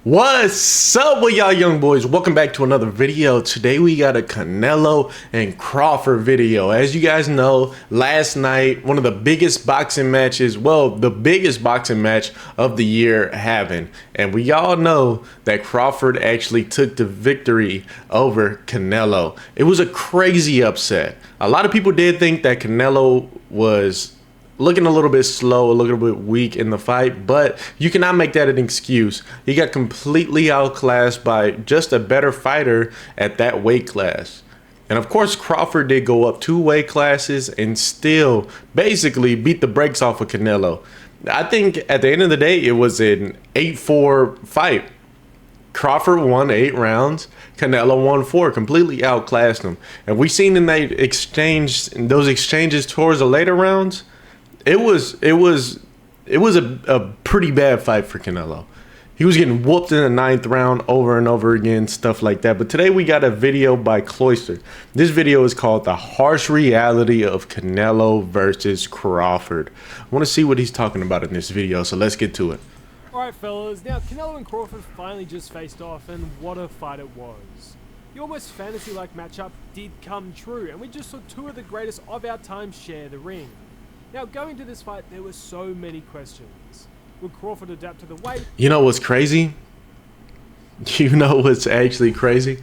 What's up with y'all young boys? Welcome back to another video. Today we got a Canelo and Crawford video. As you guys know, last night, one of the biggest boxing matches, well, the biggest boxing match of the year happened. And we all know that Crawford actually took the victory over Canelo. It was a crazy upset. A lot of people did think that Canelo was looking a little bit slow, a little bit weak in the fight, but you cannot make that an excuse. He got completely outclassed by just a better fighter at that weight class. And of course, Crawford did go up 2 weight classes and still basically beat the brakes off of Canelo. I think at the end of the day, it was an 8-4 fight. Crawford won 8 rounds. Canelo won 4, completely outclassed him. And we seen in that exchange, in those exchanges towards the later rounds, it was a pretty bad fight for Canelo. He was getting whooped in the 9th round over and over again, stuff like that. But today we got a video by Crawford. This video is called The Harsh Reality of Canelo versus Crawford. I want to see what he's talking about in this video, so let's get to it. Alright fellas, now Canelo and Crawford finally just faced off, and what a fight it was. The almost fantasy-like matchup did come true, and we just saw 2 of the greatest of our time share the ring. Now, going to this fight, there were so many questions. Would Crawford adapt to the weight? You know what's crazy? You know what's actually crazy?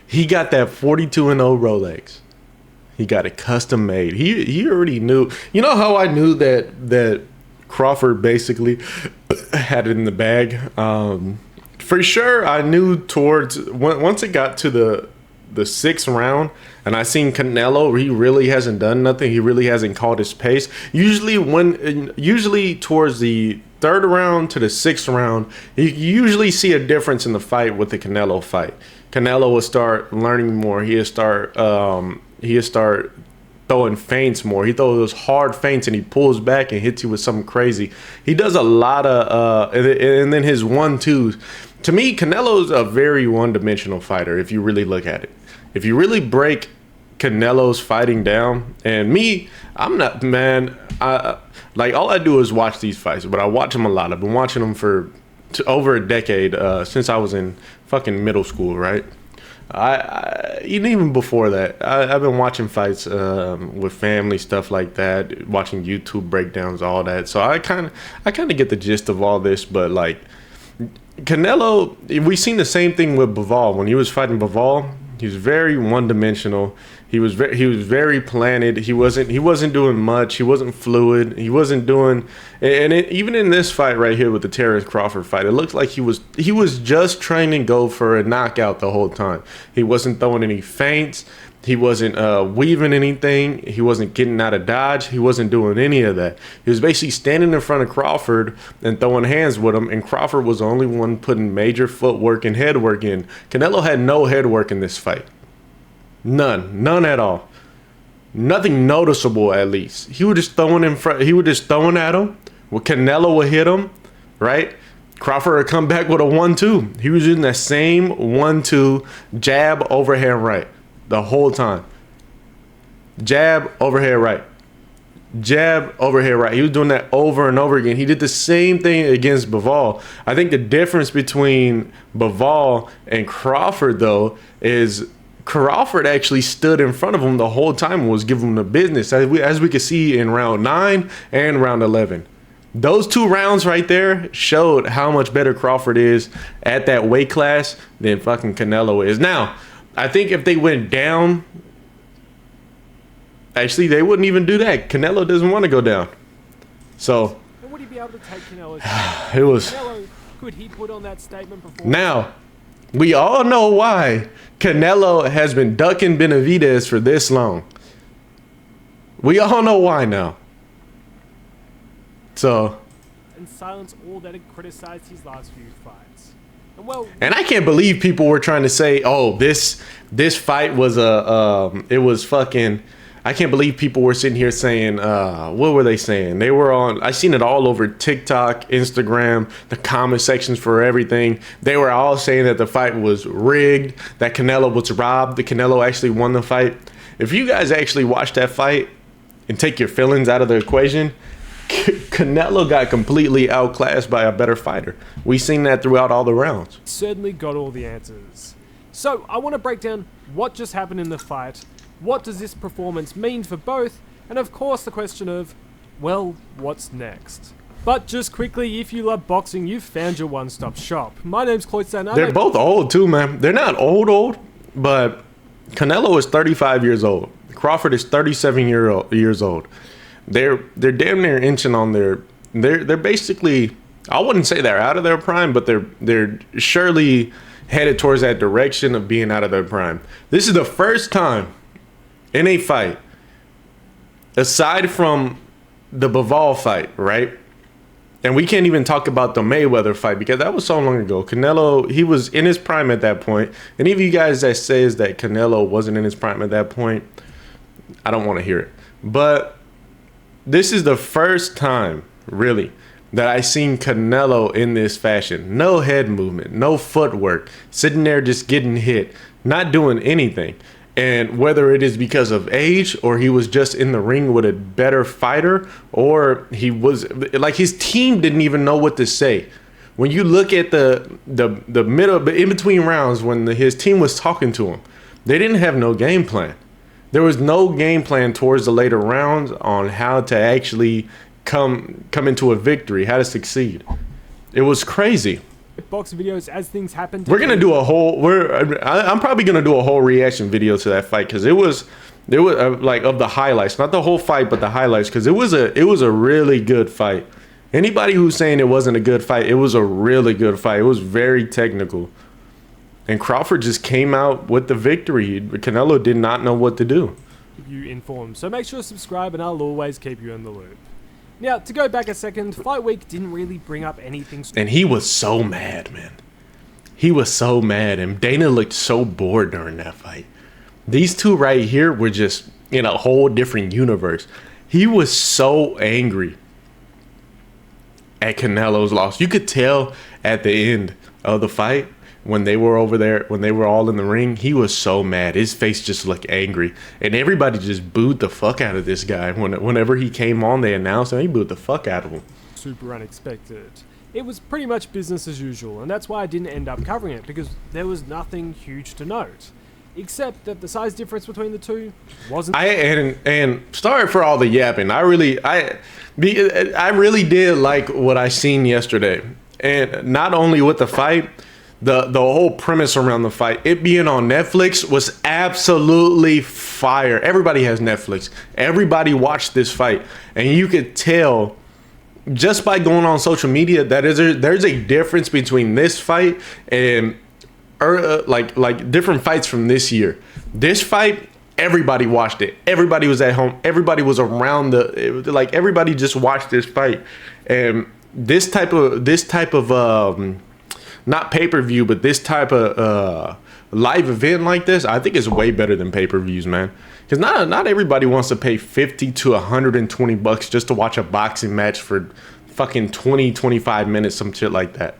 He got that 42-0 Rolex. He got it custom made. He already knew. You know how I knew that Crawford basically had it in the bag? For sure, I knew towards once it got to the 6th round, and I seen Canelo, he really hasn't done nothing. He really hasn't caught his pace. Usually towards the 3rd round to the 6th round, you usually see a difference in the fight with the Canelo fight. Canelo will start learning more. He'll start throwing feints more. He throws those hard feints and he pulls back and hits you with something crazy. He does a lot of and then his 1-2s. To me, Canelo's a very one-dimensional fighter if you really look at it. If you really break Canelo's fighting down, and me, I'm not, man, like all I do is watch these fights, but I watch them a lot. I've been watching them for over a decade, since I was in fucking middle school, right? Even before that, I've been watching fights with family, stuff like that, watching YouTube breakdowns, all that. So I kind of get the gist of all this, but like Canelo, we seen the same thing with Bivol. When he was fighting Bivol, he was very one-dimensional. He was very planted. He wasn't doing much. He wasn't fluid. He wasn't doing, and even in this fight right here with the Terrence Crawford fight, it looked like he was just trying to go for a knockout the whole time. He wasn't throwing any feints. He wasn't weaving anything. He wasn't getting out of dodge. He wasn't doing any of that. He was basically standing in front of Crawford and throwing hands with him, and Crawford was the only one putting major footwork and head work in. Canelo had no head work in this fight. None at all. Nothing noticeable, at least. He was just throwing in front. He was just throwing at him. Well, Canelo would hit him, right? Crawford would come back with a 1-2. He was using that same 1-2 jab, overhand right the whole time. Jab, overhead right. Jab, overhead right. He was doing that over and over again. He did the same thing against Bivol. I think the difference between Bivol and Crawford, though, is Crawford actually stood in front of him the whole time and was giving him the business, as we could see in round 9 and round 11. Those 2 rounds right there showed how much better Crawford is at that weight class than fucking Canelo is. Now, I think if they went down, actually, they wouldn't even do that. Canelo doesn't want to go down. So, And would he be able to take Canelo's it was. Canelo, could he put on that statement before? Now, we all know why Canelo has been ducking Benavidez for this long. We all know why now. So, and silence all that had criticized his last few fights. And I can't believe people were trying to say, "Oh, this fight was it was fucking." I can't believe people were sitting here saying, what were they saying? They were on. I seen it all over TikTok, Instagram, the comment sections for everything. They were all saying that the fight was rigged, that Canelo was robbed, that Canelo actually won the fight. If you guys actually watch that fight and take your feelings out of the equation, Canelo got completely outclassed by a better fighter. We seen that throughout all the rounds. Certainly got all the answers. So I want to break down what just happened in the fight, what does this performance mean for both, and of course the question of, well, what's next? But just quickly, if you love boxing, you've found your one-stop shop. My name's Cloydstone. They're both old too, man. They're not old, but Canelo is 35 years old. Crawford is 37 years old. They're damn near inching on they're basically, I wouldn't say they're out of their prime, but they're surely headed towards that direction of being out of their prime. This is the first time in a fight, aside from the Bivol fight, right? And we can't even talk about the Mayweather fight because that was so long ago. Canelo, he was in his prime at that point. And if you guys that says that Canelo wasn't in his prime at that point, I don't want to hear it. But this is the first time, really, that I seen Canelo in this fashion. No head movement, no footwork, sitting there just getting hit, not doing anything. And whether it is because of age or he was just in the ring with a better fighter, or he was like his team didn't even know what to say. When you look at the middle, in between rounds, when his team was talking to him, they didn't have no game plan. There was no game plan towards the later rounds on how to actually come into a victory, how to succeed. It was crazy. Box videos as things happen. We're gonna do a whole. I'm probably gonna do a whole reaction video to that fight because it was like of the highlights, not the whole fight, but the highlights, because it was a really good fight. Anybody who's saying it wasn't a good fight, it was a really good fight. It was very technical, and Crawford just came out with the victory. Canelo did not know what to do. You informed, so make sure to subscribe, and I'll always keep you in the loop. Now, to go back a second, Fight Week didn't really bring up anything. And he was so mad, man. He was so mad, and Dana looked so bored during that fight. These two right here were just in a whole different universe. He was so angry at Canelo's loss. You could tell at the end of the fight, when they were over there, when they were all in the ring, he was so mad. His face just looked angry. And everybody just booed the fuck out of this guy. Whenever he came on, they announced him, he booed the fuck out of him. Super unexpected. It was pretty much business as usual, and that's why I didn't end up covering it, because there was nothing huge to note. Except that the size difference between the two wasn't... And sorry for all the yapping. I really did like what I seen yesterday. And not only with the fight, the whole premise around the fight, it being on Netflix, was absolutely fire. Everybody has Netflix. Everybody watched this fight, and you could tell just by going on social media that there's a difference between this fight and like different fights from this year. This fight, everybody watched it. Everybody was at home. Everybody was around everybody just watched this fight. And this type of not pay-per-view, but this type of live event like this, I think is way better than pay-per-views, man. Because not everybody wants to pay $50 to $120 just to watch a boxing match for fucking 20-25 minutes, some shit like that.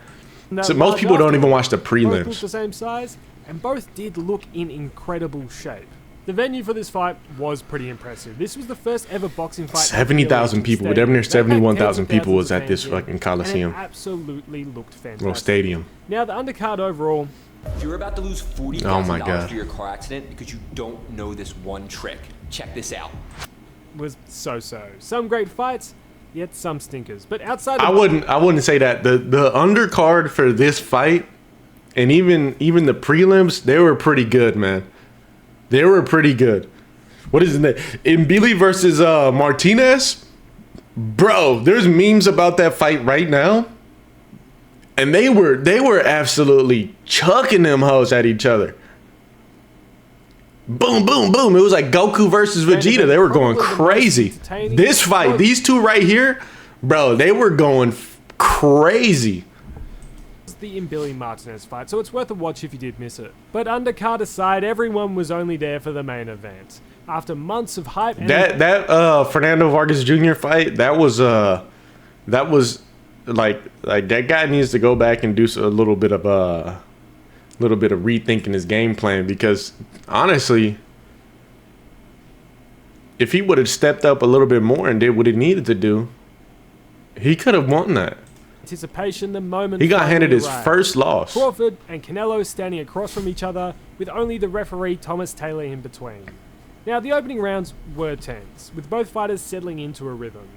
No, so most people don't even watch the prelims. Both looked the same size, and both did look in incredible shape. The venue for this fight was pretty impressive. This was the first ever boxing fight. 70,000 people, damn near 71,000 people was at this fucking Coliseum. And it absolutely looked fantastic. Little stadium. Now the undercard overall. You're about to lose $40,000 for your car accident because you don't know this one trick. Check this out. Was so-so. Some great fights, yet some stinkers. But outside, I wouldn't say that. The undercard for this fight, and even the prelims, they were pretty good, man. They were pretty good. What is his name? Mbili versus Martinez? Bro, there's memes about that fight right now. And they were absolutely chucking them hoes at each other. Boom, boom, boom. It was like Goku versus Vegeta. They were going crazy. This fight, these two right here, bro, they were going crazy. The Mbili Martinez fight, so it's worth a watch if you did miss it. But undercard aside, everyone was only there for the main event. After months of hype, and that Fernando Vargas Jr. fight, that was like that guy needs to go back and do a little bit of rethinking his game plan, because honestly, if he would have stepped up a little bit more and did what he needed to do, He could have won that. Anticipation, the moment He got finally handed his arrived. first loss. Crawford and Canelo standing across from each other with only the referee Thomas Taylor in between. Now, the opening rounds were tense, with both fighters settling into a rhythm.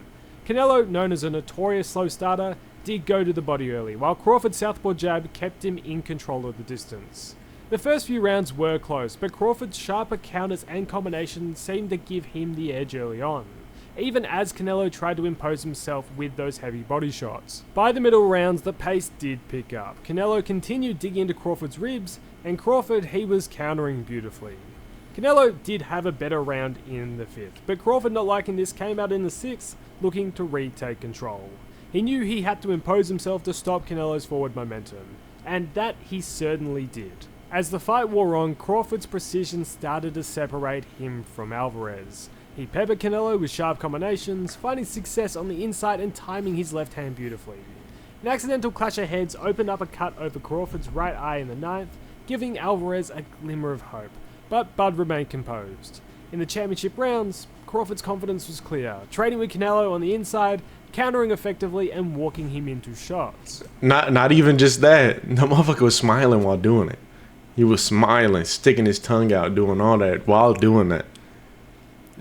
Canelo, known as a notorious slow starter, did go to the body early, while Crawford's southpaw jab kept him in control of the distance. The first few rounds were close, but Crawford's sharper counters and combinations seemed to give him the edge early on, even as Canelo tried to impose himself with those heavy body shots. By the middle rounds, the pace did pick up. Canelo continued digging into Crawford's ribs, and Crawford, he was countering beautifully. Canelo did have a better round in the fifth, but Crawford, not liking this, came out in the sixth, looking to retake control. He knew he had to impose himself to stop Canelo's forward momentum, and that he certainly did. As the fight wore on, Crawford's precision started to separate him from Alvarez. He peppered Canelo with sharp combinations, finding success on the inside and timing his left hand beautifully. An accidental clash of heads opened up a cut over Crawford's right eye in the ninth, giving Alvarez a glimmer of hope, but Bud remained composed. In the championship rounds, Crawford's confidence was clear, trading with Canelo on the inside, countering effectively and walking him into shots. Not even just that. The motherfucker was smiling while doing it. He was smiling, sticking his tongue out, doing all that while doing that.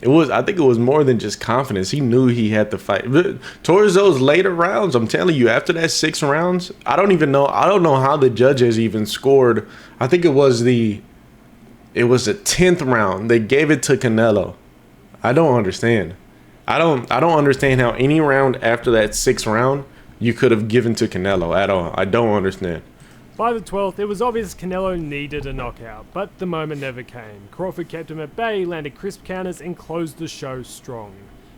I think it was more than just confidence. He knew he had to fight. But towards those later rounds, I'm telling you, after that 6 rounds, I don't know how the judges even scored. I think it was the 10th round. They gave it to Canelo. I don't understand. I don't understand how any round after that 6th round you could have given to Canelo at all. I don't understand. By the 12th, it was obvious Canelo needed a knockout, but the moment never came. Crawford kept him at bay, landed crisp counters, and closed the show strong.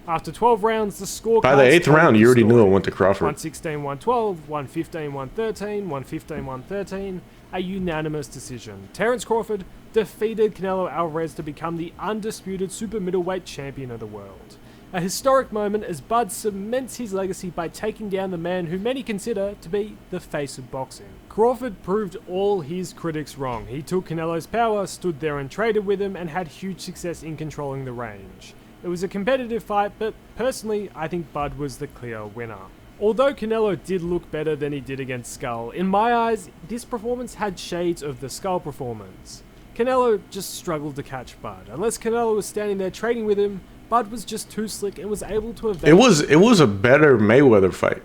After 12 rounds, the score. By the 8th round, you already knew it went to Crawford. 116, 112, 115, 113, 115, 113. A unanimous decision. Terence Crawford defeated Canelo Alvarez to become the undisputed super middleweight champion of the world. A historic moment as Bud cements his legacy by taking down the man who many consider to be the face of boxing. Crawford proved all his critics wrong. He took Canelo's power, stood there and traded with him, and had huge success in controlling the range. It was a competitive fight, but personally, I think Bud was the clear winner. Although Canelo did look better than he did against Skull, in my eyes, this performance had shades of the Skull performance. Canelo just struggled to catch Bud. Unless Canelo was standing there trading with him, Bud was just too slick and was able to evade. It was a better Mayweather fight.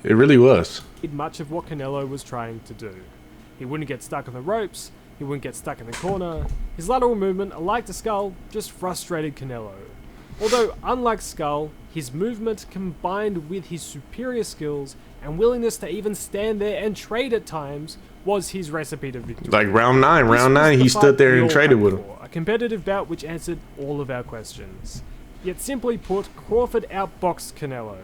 It really was. Much of what Canelo was trying to do. He wouldn't get stuck on the ropes, he wouldn't get stuck in the corner. His lateral movement, alike to Skull, just frustrated Canelo. Although, unlike Skull, his movement combined with his superior skills and willingness to even stand there and trade at times was his recipe to victory. Like round 9, he stood there and traded with him. A competitive bout which answered all of our questions. Yet simply put, Crawford outboxed Canelo.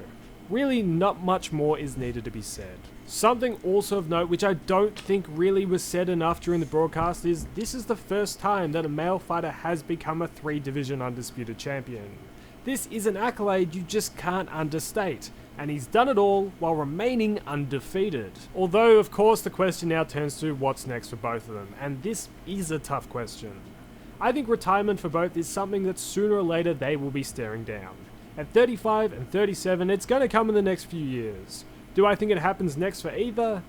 Really not much more is needed to be said. Something also of note, which I don't think really was said enough during the broadcast, is this is the first time that a male fighter has become a 3-division undisputed champion. This is an accolade you just can't understate, and he's done it all while remaining undefeated. Although, of course, the question now turns to what's next for both of them, and this is a tough question. I think retirement for both is something that sooner or later they will be staring down. At 35 and 37, it's going to come in the next few years. Do I think it happens next for either?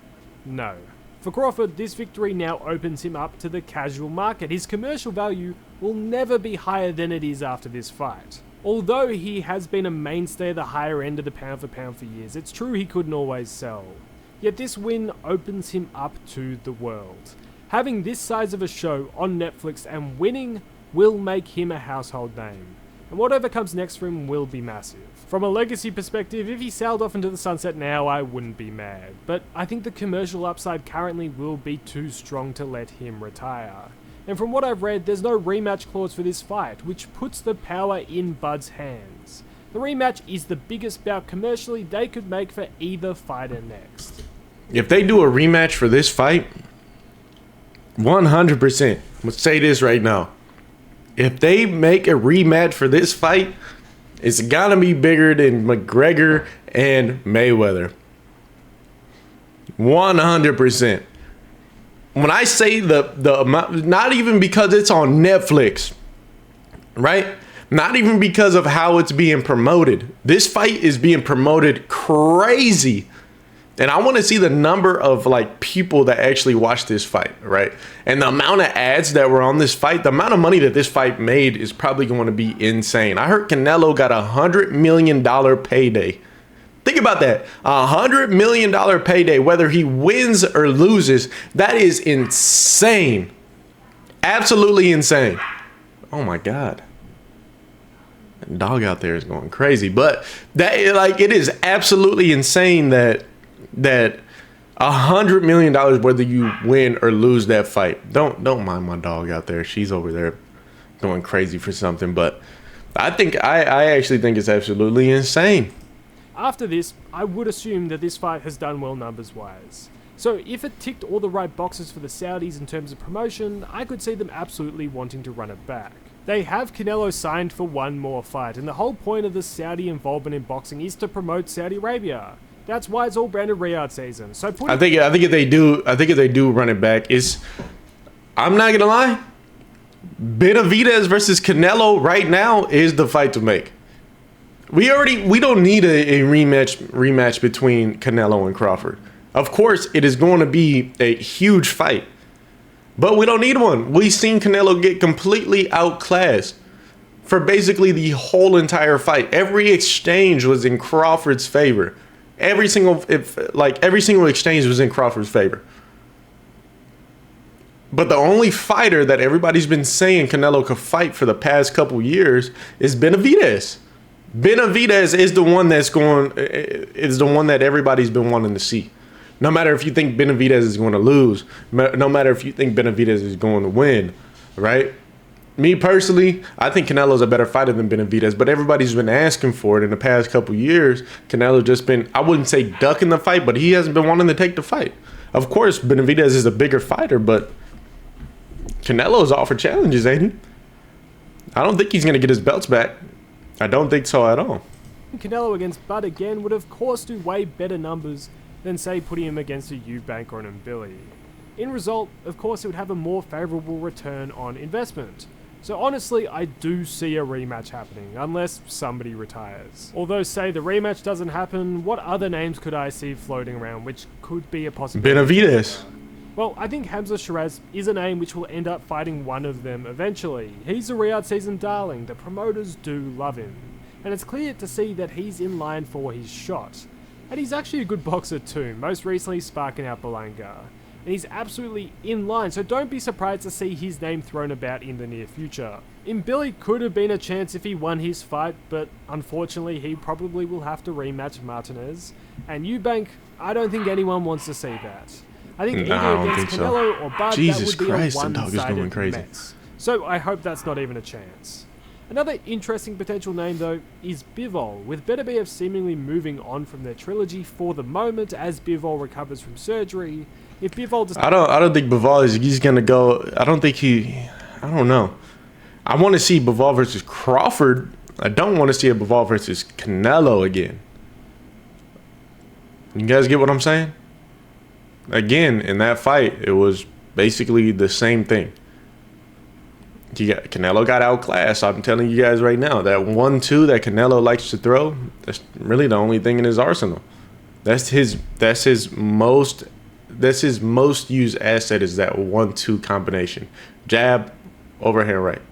No. For Crawford, this victory now opens him up to the casual market. His commercial value will never be higher than it is after this fight. Although he has been a mainstay at the higher end of the pound for pound for years, it's true he couldn't always sell. Yet this win opens him up to the world. Having this size of a show on Netflix and winning will make him a household name. And whatever comes next for him will be massive. From a legacy perspective, if he sailed off into the sunset now, I wouldn't be mad. But I think the commercial upside currently will be too strong to let him retire. And from what I've read, there's no rematch clause for this fight, which puts the power in Bud's hands. The rematch is the biggest bout commercially they could make for either fighter next. If they do a rematch for this fight, 100%, I'm gonna say this right now. If they make a rematch for this fight, it's gotta be bigger than McGregor and Mayweather. 100%. When I say the amount, not even because it's on Netflix, right? Not even because of how it's being promoted. This fight is being promoted crazy. And I want to see the number of like people that actually watch this fight, right? And the amount of ads that were on this fight, the amount of money that this fight made is probably going to be insane. I heard Canelo got $100 million payday. Think about that. $100 million payday, whether he wins or loses. That is insane. Absolutely insane. Oh my God. That dog out there is going crazy. But that, like, it is absolutely insane that $100 million, whether you win or lose that fight. Don't mind my dog out there. She's over there going crazy for something. But I actually think it's absolutely insane. After this, I would assume that this fight has done well numbers-wise. So if it ticked all the right boxes for the Saudis in terms of promotion, I could see them absolutely wanting to run it back. They have Canelo signed for one more fight, and the whole point of the Saudi involvement in boxing is to promote Saudi Arabia. That's why it's all branded Riyadh season. So I think if they do run it back, I'm not gonna lie, Benavidez versus Canelo right now is the fight to make. We don't need a rematch between Canelo and Crawford. Of course, it is going to be a huge fight, but we don't need one. We've seen Canelo get completely outclassed for basically the whole entire fight. Every exchange was in Crawford's favor. Every single exchange was in Crawford's favor. But the only fighter that everybody's been saying Canelo could fight for the past couple years is Benavidez. Benavidez is the one that everybody's been wanting to see. No matter if you think Benavidez is going to lose, no matter if you think Benavidez is going to win, right? Me personally, I think Canelo's a better fighter than Benavidez, but everybody's been asking for it in the past couple years. Canelo just been, I wouldn't say ducking the fight, but he hasn't been wanting to take the fight. Of course, Benavidez is a bigger fighter, but Canelo's all for challenges, ain't he? I don't think he's going to get his belts back. I don't think so at all. Canelo against Bud again would of course do way better numbers than say putting him against a Eubank or an Mbili. In result, of course, it would have a more favourable return on investment. So honestly, I do see a rematch happening, unless somebody retires. Although, say the rematch doesn't happen, what other names could I see floating around which could be a possibility? Benavidez. Well, I think Hamza Shiraz is a name which will end up fighting one of them eventually. He's a Riyadh season darling, the promoters do love him. And it's clear to see that he's in line for his shot. And he's actually a good boxer too, most recently sparking out Belanga. And he's absolutely in line, so don't be surprised to see his name thrown about in the near future. Mbili could have been a chance if he won his fight, but unfortunately he probably will have to rematch Martinez. And Eubank, I don't think anyone wants to see that. I think either against Canelo or Bud, that would be a one-sided mess. So I hope that's not even a chance. Another interesting potential name though is Bivol, with Beterbiev seemingly moving on from their trilogy for the moment as Bivol recovers from surgery. If Bivol does, I don't think Bivol he's gonna go. I don't know. I want to see Bivol versus Crawford. I don't want to see a Bivol versus Canelo again. You guys get what I'm saying? Again, in that fight, it was basically the same thing. Canelo got outclassed. I'm telling you guys right now, that 1-2 that Canelo likes to throw, that's really the only thing in his arsenal. That's his most used asset is that 1-2 combination. Jab, overhand right.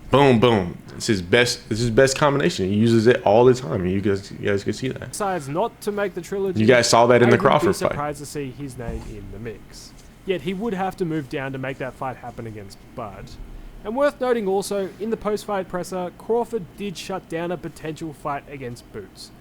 Boom, boom. It's his best combination. He uses it all the time. You guys can see that. Decides not to make the trilogy. You guys saw that in the Crawford fight. I would be surprised to see his name in the mix. Yet he would have to move down to make that fight happen against Bud. And worth noting also, in the post-fight presser, Crawford did shut down a potential fight against Boots.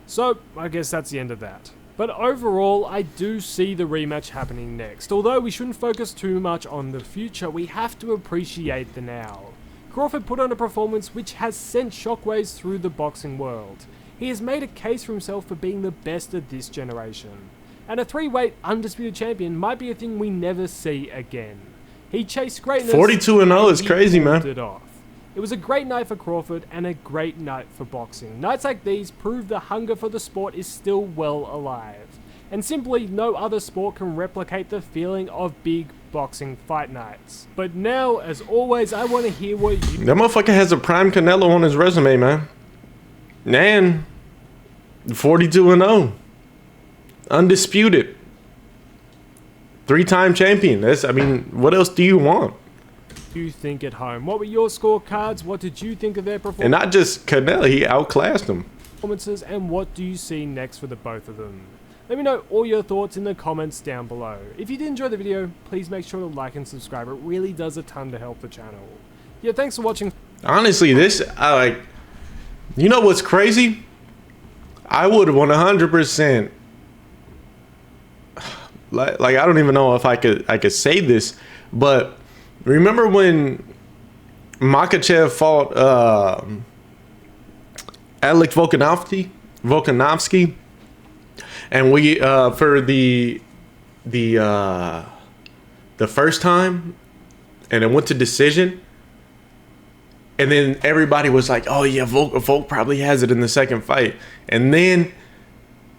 So, I guess that's the end of that. But overall, I do see the rematch happening next. Although we shouldn't focus too much on the future, we have to appreciate the now. Crawford put on a performance which has sent shockwaves through the boxing world. He has made a case for himself for being the best of this generation. And a 3-weight undisputed champion might be a thing we never see again. He chased greatness. 42-0 is crazy, man. It was a great night for Crawford and a great night for boxing. Nights like these prove the hunger for the sport is still well alive. and simply no other sport can replicate the feeling of big boxing fight nights. But now, as always, I want to hear what you... That motherfucker has a prime Canelo on his resume, man. And 42-0. Undisputed. 3-time champion. I mean, what else do you want? You think at home? What were your scorecards? What did you think of their performance? And not just Canelo, he outclassed him. And what do you see next for the both of them? Let me know all your thoughts in the comments down below. If you did enjoy the video, please make sure to like and subscribe. It really does a ton to help the channel. Yeah, thanks for watching. Honestly, you know what's crazy? I would 100%, like I don't even know if I could say this, but remember when Makhachev fought Alex Volkanovski, and we for the first time, and it went to decision, and then everybody was like, "Oh yeah, Volk probably has it in the second fight," and then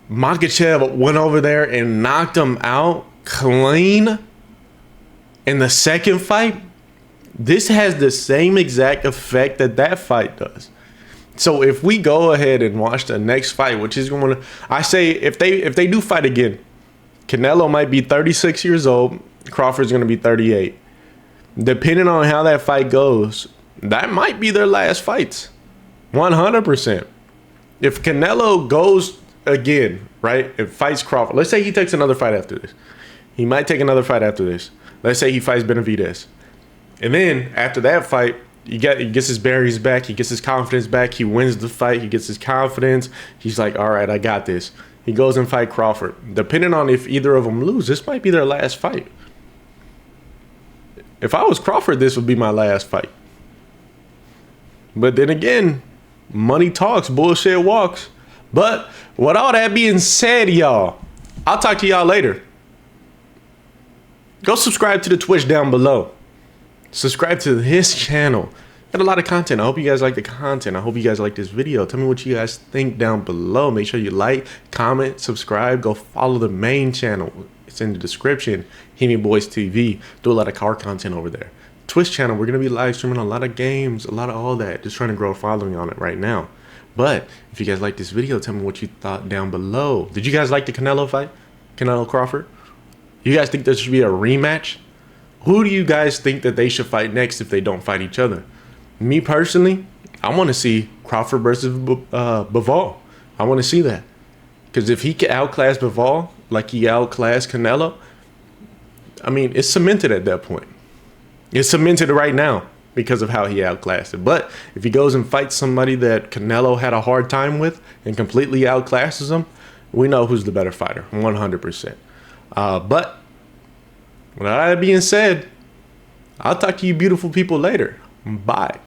Makhachev went over there and knocked him out clean in the second fight. This has the same exact effect that fight does. So if we go ahead and watch the next fight, which is going to, I say if they do fight again, Canelo might be 36 years old, Crawford's going to be 38. Depending on how that fight goes, that might be their last fights. 100%. If Canelo goes again, right, and fights Crawford, let's say he takes another fight after this. He might take another fight after this. Let's say he fights Benavidez. And then after that fight, he gets his bearings back. He gets his confidence back. He wins the fight. He gets his confidence. He's like, all right, I got this. He goes and fight Crawford. Depending on if either of them lose, this might be their last fight. If I was Crawford, this would be my last fight. But then again, money talks, bullshit walks. But with all that being said, y'all, I'll talk to y'all later. Go subscribe to the Twitch down below. Subscribe to this channel. Got a lot of content. I hope you guys like the content. I hope you guys like this video. Tell me what you guys think down below. Make sure you like, comment, subscribe. Go follow the main channel. It's in the description. Hemi Boys TV. Do a lot of car content over there. Twitch channel. We're going to be live streaming a lot of games. A lot of all that. Just trying to grow a following on it right now. But if you guys like this video, tell me what you thought down below. Did you guys like the Canelo fight? Canelo Crawford? You guys think there should be a rematch? Who do you guys think that they should fight next if they don't fight each other? Me personally, I want to see Crawford versus Bivol. I want to see that. Because if he can outclass Bivol like he outclassed Canelo, I mean, it's cemented at that point. It's cemented right now because of how he outclassed it. But if he goes and fights somebody that Canelo had a hard time with and completely outclasses him, we know who's the better fighter, 100%. But with all that being said, I'll talk to you beautiful people later. Bye.